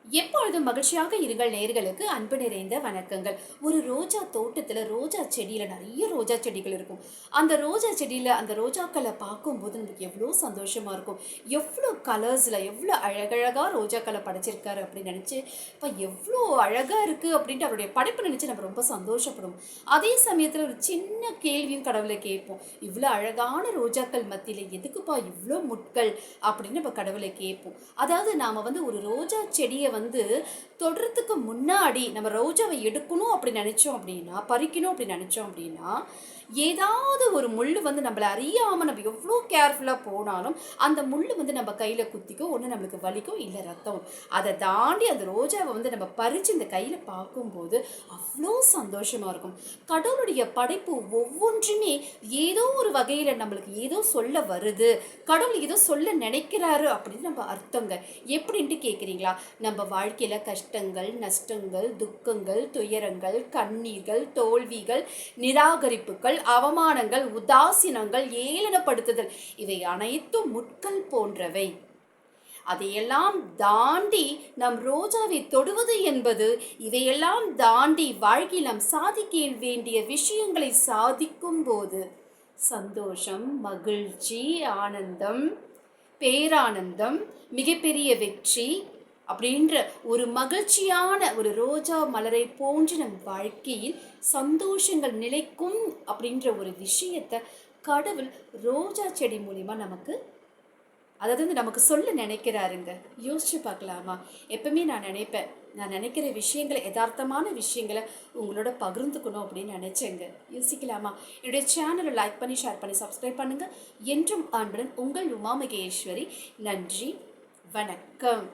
எப்பொழுதும் மகிழ்ச்சியாக இருங்கள் நேயர்களுக்கு அன்பு நிறைந்த வணக்கங்கள். ஒரு ரோஜா தோட்டத்துல ரோஜா செடியில நிறைய ரோஜா செடிகள் இருக்கும். அந்த ரோஜா செடியில அந்த ரோஜாக்கள பார்க்கும்போது நமக்கு எவ்வளோ சந்தோஷமா இருக்கும். எவ்வளோ கலர்ஸ்ல எவ்வளோ அழகழகா ரோஜாக்கள படைச்சிருக்காரு அப்படின்னு நினைச்சு, அப்ப எவ்வளோ அழகா இருக்கு அப்படின்ட்டு அவருடைய படைப்பை நினைச்சு நம்ம ரொம்ப சந்தோஷப்படுவோம். அதே சமயத்துல ஒரு சின்ன கேள்வியும் கடவுளை கேட்போம். இவ்வளோ அழகான ரோஜாக்கள் மத்தியில எதுக்குப்பா இவ்வளோ முட்கள் அப்படின்னு நம்ம கடவுளை கேட்போம். அதாவது நாம ஒரு ரோஜா செடியை தொடுறதுக்கு முன்னாடி நம்ம ரோஜாவை எடுக்கணும் அப்படி நினைச்சோம் அப்படின்னா, பறிக்கணும் அப்படி நினைச்சோம் அப்படின்னா, ஏதாவது ஒரு முள்ளு நம்மள அறியாம நம்ம எவ்வளோ கேர்ஃபுல்லா போனாலும் அந்த முள்ளு நம்ம கையில குத்திக்கும். ஒண்ணு நம்மளுக்கு வலிக்கும், இல்ல ரத்தம் வரும். அதை தாண்டி அந்த ரோஜாவை நம்ம பறிச்சு இந்த கையில பார்க்கும்போது அவ்வளோ சந்தோஷமா இருக்கும். கடவுளுடைய படைப்பு ஒவ்வொன்றுமே ஏதோ ஒரு வகையில நம்மளுக்கு ஏதோ சொல்ல வருது, கடவுள் ஏதோ சொல்ல நினைக்கிறாரு அப்படின்னு நம்ம அர்த்தங்க. எப்படின்ட்டு கேட்குறீங்களா? நம்ம வாழ்க்கையில கஷ்டங்கள், நஷ்டங்கள், துக்கங்கள், துயரங்கள், கண்ணீர்கள், தோல்விகள், நிராகரிப்புகள், அவமானங்கள், உதாசீனங்கள், ஏளனப்படுத்துதல், இவை அனைத்தும் முட்கள் போன்றவை. அதையெல்லாம் தாண்டி நம் ரோஜாவை தொடுவது என்பது, இதையெல்லாம் தாண்டி வாழ்க்கையில் நாம் சாதிக்க வேண்டிய விஷயங்களை சாதிக்கும் போது சந்தோஷம், மகிழ்ச்சி, ஆனந்தம், பேரானந்தம், மிகப்பெரிய வெற்றி அப்படின்ற ஒரு மகிழ்ச்சியான ஒரு ரோஜா மலரை போன்று நம் வாழ்க்கையில் சந்தோஷங்கள் நிலைக்கும் அப்படின்ற ஒரு விஷயத்தை கடவுள் ரோஜா செடி மூலிமா நமக்கு, அதாவது நமக்கு சொல்ல நினைக்கிறாருங்க. யோசிச்சு பார்க்கலாமா? எப்பவுமே நான் நினைப்பேன், நான் நினைக்கிற விஷயங்களை, யதார்த்தமான விஷயங்களை உங்களோட பகிர்ந்துக்கணும் அப்படின்னு நினைச்சேங்க. யோசிக்கலாமா? என்னுடைய சேனலை லைக் பண்ணி, ஷேர் பண்ணி, சப்ஸ்கிரைப் பண்ணுங்க. என்றும் அன்புடன் உங்கள் உமா மகேஸ்வரி. நன்றி, வணக்கம்.